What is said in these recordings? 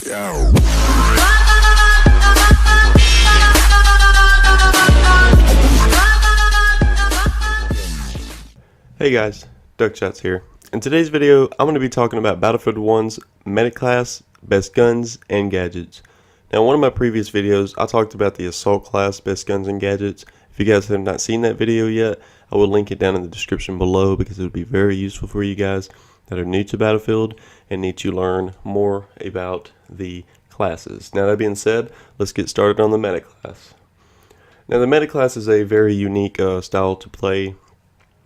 Hey guys, Duckshots here. In today's video, I'm going to be talking about Battlefield 1's Medic class, best guns, and gadgets. Now, in one of my previous videos, I talked about the Assault class, best guns, and gadgets. If you guys have not seen that video yet, I will link it down in the description below because it would be very useful for you guys that are new to Battlefield and need to learn more about the classes. Now, that being said, let's get started on the Medic class. Now, the Medic class is a very unique style to play.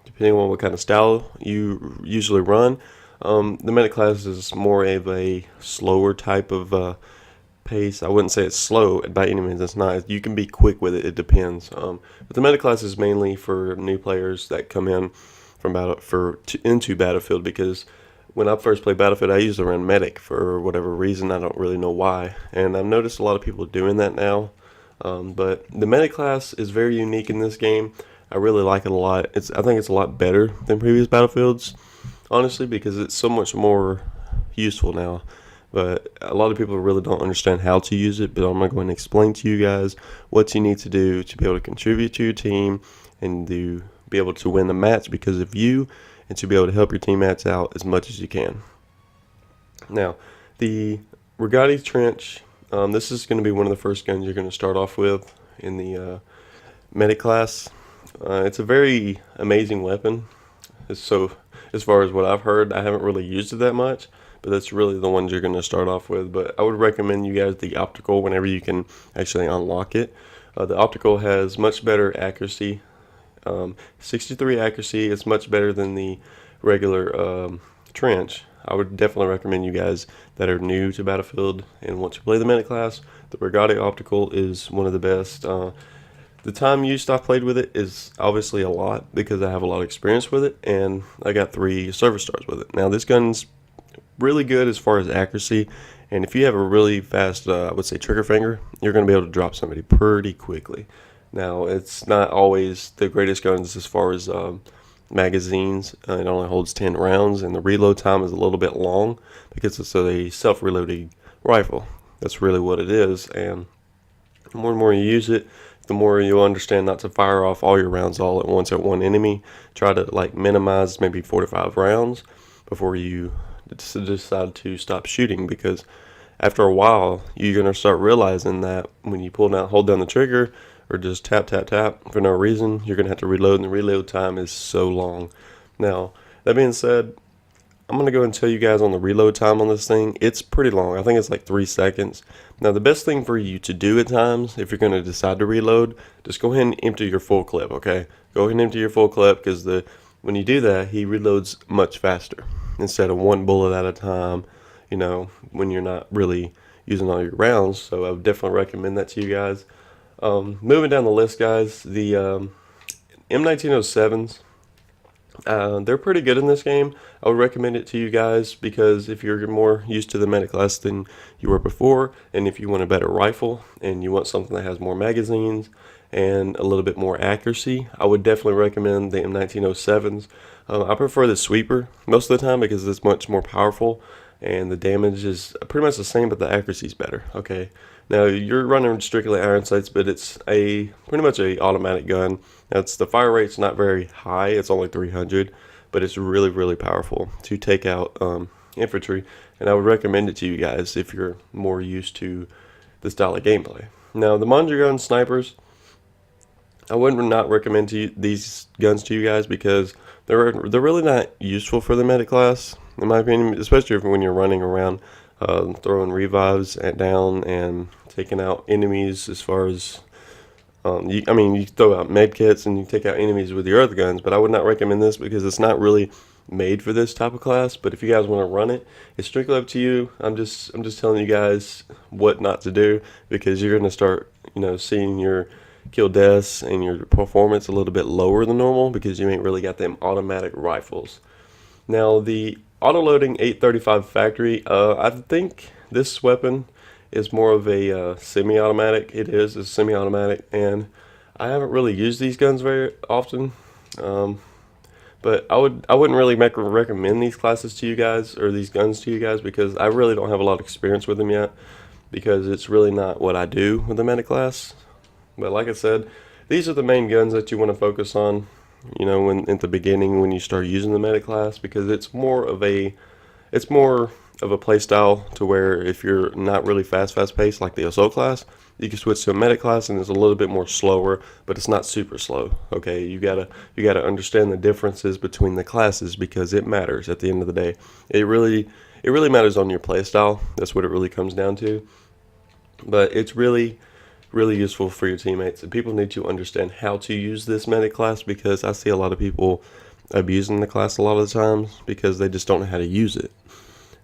Depending on what kind of style you usually run, the Medic class is more of a slower type of pace. I wouldn't say it's slow by any means. It's not. You can be quick with it. It depends. But the Medic class is mainly for new players that come in from into Battlefield, because when I first played Battlefield, I used to run Medic for whatever reason. I don't really know why, and I've noticed a lot of people doing that now. But the Medic class is very unique in this game. I really like it a lot. I think it's a lot better than previous Battlefields, honestly, because it's so much more useful now. But a lot of people really don't understand how to use it, but I'm going to explain to you guys what you need to do to be able to contribute to your team and to be able to win the match because of you, and to be able to help your teammates out as much as you can. Now, the Regatti Trench, this is going to be one of the first guns you're going to start off with in the Medic class. It's a very amazing weapon. So, as far as what I've heard, I haven't really used it that much, but that's really the ones you're going to start off with. But I would recommend you guys the optical whenever you can actually unlock it. The optical has much better accuracy. 63 accuracy is much better than the regular trench. I would definitely recommend you guys that are new to Battlefield and want to play the Medic class. The Regatti optical is one of the best. The time used I've played with it is obviously a lot because I have a lot of experience with it, and I got 3 server stars with it. Now, this gun's really good as far as accuracy, and if you have a really fast, I would say, trigger finger, you're going to be able to drop somebody pretty quickly. Now, it's not always the greatest guns as far as magazines. It only holds 10 rounds, and the reload time is a little bit long because it's a self-reloading rifle. That's really what it is, and the more and more you use it, the more you'll understand not to fire off all your rounds all at once at one enemy. Try to minimize maybe 4 to 5 rounds before you decide to stop shooting, because after a while you're going to start realizing that when you hold down the trigger or just tap for no reason, you're going to have to reload, and the reload time is so long. Now, that being said, I'm going to go and tell you guys on the reload time on this thing. It's pretty long. I think it's like 3 seconds. Now, the best thing for you to do at times, if you're going to decide to reload, just go ahead and empty your full clip, okay? Go ahead and empty your full clip, because when you do that, he reloads much faster instead of 1 bullet at a time, when you're not really using all your rounds. So I would definitely recommend that to you guys. Moving down the list, guys, the M1907s. They're pretty good in this game. I would recommend it to you guys because if you're more used to the Medic class than you were before, and if you want a better rifle and you want something that has more magazines and a little bit more accuracy, I would definitely recommend the M1907s. I prefer the sweeper most of the time because it's much more powerful and the damage is pretty much the same, but the accuracy is better. Okay, now you're running strictly iron sights, but it's pretty much a automatic gun. The fire rate's not very high; it's only 300, but it's really, really powerful to take out infantry. And I would recommend it to you guys if you're more used to this style of gameplay. Now, the Mondragon snipers, I would not recommend these guns to you guys because they're really not useful for the Medic class, in my opinion, especially when you're running around throwing revives down and taking out enemies. As far as you throw out med kits and you take out enemies with your other guns, but I would not recommend this because it's not really made for this type of class. But if you guys want to run it, it's strictly up to you. I'm just telling you guys what not to do, because you're going to start seeing your kill deaths and your performance a little bit lower than normal because you ain't really got them automatic rifles. Now, the auto-loading 835 factory, I think this weapon is more of a semi-automatic. It's semi-automatic, and I haven't really used these guns very often. But I wouldn't really recommend these classes to you guys, or these guns to you guys, because I really don't have a lot of experience with them yet, because it's really not what I do with the medic class. But like I said, these are the main guns that you want to focus on, you know, when at the beginning when you start using the medic class, because it's more of a play style to where if you're not really fast paced like the assault class, you can switch to a medic class and it's a little bit more slower, but it's not super slow. Okay, you gotta understand the differences between the classes, because it matters at the end of the day. It really matters on your play style. That's what it really comes down to. But it's really useful for your teammates, and people need to understand how to use this medic class, because I see a lot of people abusing the class a lot of the times because they just don't know how to use it.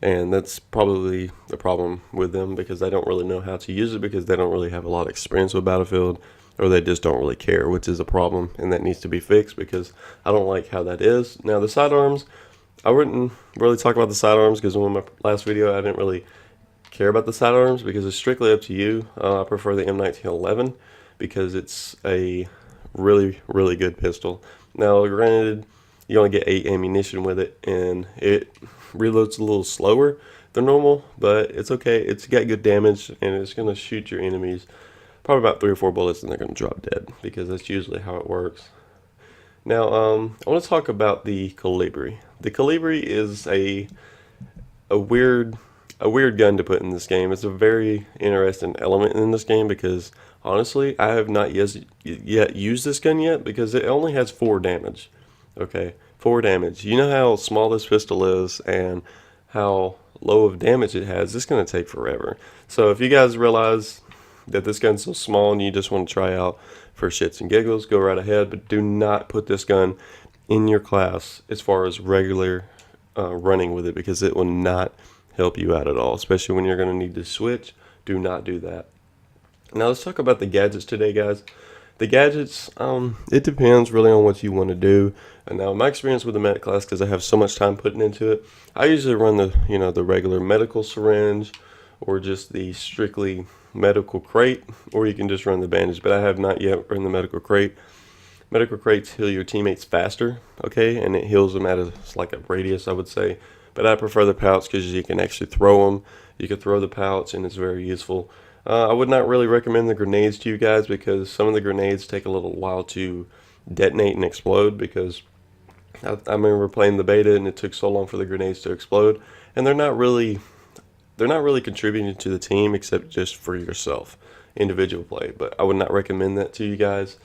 And that's probably the problem with them, because they don't really know how to use it, because they don't really have a lot of experience with Battlefield, or they just don't really care, which is a problem, and that needs to be fixed, because I don't like how that is. Now the sidearms, I wouldn't really talk about the sidearms, because in my last video I didn't really care about the sidearms, because it's strictly up to you. I prefer the M1911 because it's a really good pistol. Now granted, you only get 8 ammunition with it, and it reloads a little slower than normal, but it's okay. It's got good damage, and it's going to shoot your enemies probably about 3 or 4 bullets, and they're going to drop dead, because that's usually how it works. Now I want to talk about the Colibri. The Colibri is a weird gun to put in this game. It's a very interesting element in this game, because honestly I have not yet used this gun yet, because it only has 4 damage. Okay, 4 damage. You know how small this pistol is and how low of damage it has. It's going to take forever. So if you guys realize that this gun's so small and you just want to try out for shits and giggles, go right ahead, but do not put this gun in your class as far as regular running with it, because it will not help you out at all, especially when you're going to need to switch. Do not do that. Now let's talk about the gadgets today, guys. The gadgets, it depends really on what you want to do. And now my experience with the medic class, because I have so much time putting into it, I usually run the regular medical syringe, or just the strictly medical crate, or you can just run the bandage. But I have not yet run the medical crate. Medical crates heal your teammates faster, okay, and it heals them at like a radius, I would say. But I prefer the pouch, because you can actually throw them. You can throw the pouch, and it's very useful. I would not really recommend the grenades to you guys, because some of the grenades take a little while to detonate and explode, because I remember playing the beta and it took so long for the grenades to explode, and they're not really contributing to the team, except just for yourself, individual play. But I would not recommend that to you guys.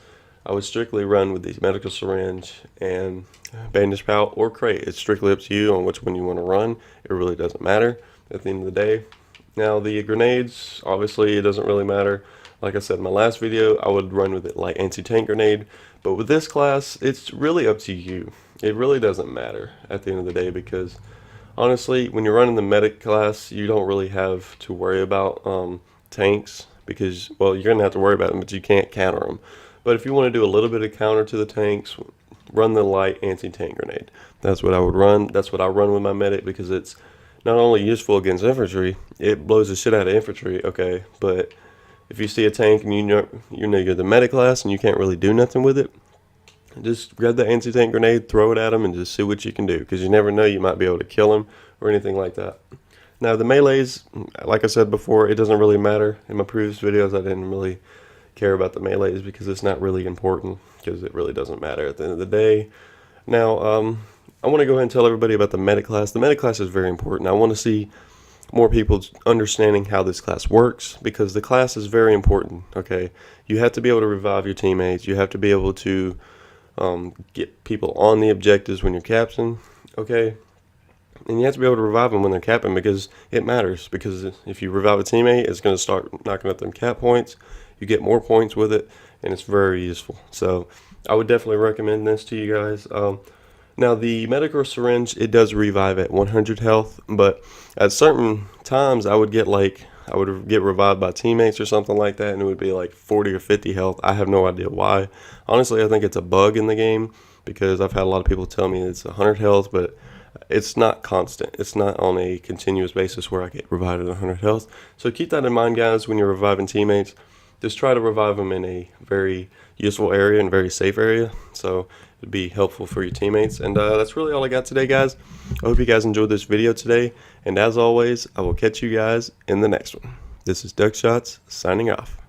I would strictly run with the medical syringe and bandage pouch or crate. It's strictly up to you on which one you want to run. It really doesn't matter at the end of the day. Now the grenades, obviously it doesn't really matter. Like I said in my last video, I would run with it like anti-tank grenade. But with this class, it's really up to you. It really doesn't matter at the end of the day, because honestly, when you're running the medic class, you don't really have to worry about tanks, because, well, you're going to have to worry about them, but you can't counter them. But if you want to do a little bit of counter to the tanks, run the light anti-tank grenade. That's what I would run. That's what I run with my medic, because it's not only useful against infantry, it blows the shit out of infantry, okay, but if you see a tank and you know you're the medic class and you can't really do nothing with it, just grab the anti-tank grenade, throw it at them, and just see what you can do, because you never know, you might be able to kill them or anything like that. Now the melees, like I said before, it doesn't really matter. In my previous videos I didn't really care about the melees, because it's not really important, because it really doesn't matter at the end of the day. Now I want to go ahead and tell everybody about the medic class. The medic class is very important. I want to see more people understanding how this class works, because the class is very important, okay? You have to be able to revive your teammates. You have to be able to get people on the objectives when you're captain, okay? And you have to be able to revive them when they're capping, because it matters. Because if you revive a teammate, it's going to start knocking up them cap points. You get more points with it, and it's very useful. So I would definitely recommend this to you guys. Now the medical syringe, it does revive at 100 health, but at certain times I would get revived by teammates or something like that, and it would be like 40 or 50 health. I have no idea why. Honestly, I think it's a bug in the game, because I've had a lot of people tell me it's 100 health, but it's not constant. It's not on a continuous basis where I get revived at 100 health. So keep that in mind, guys, when you're reviving teammates. Just try to revive them in a very useful area and very safe area. So It'd be helpful for your teammates. And that's really all I got today, guys. I hope you guys enjoyed this video today. And as always, I will catch you guys in the next one. This is Duckshots signing off.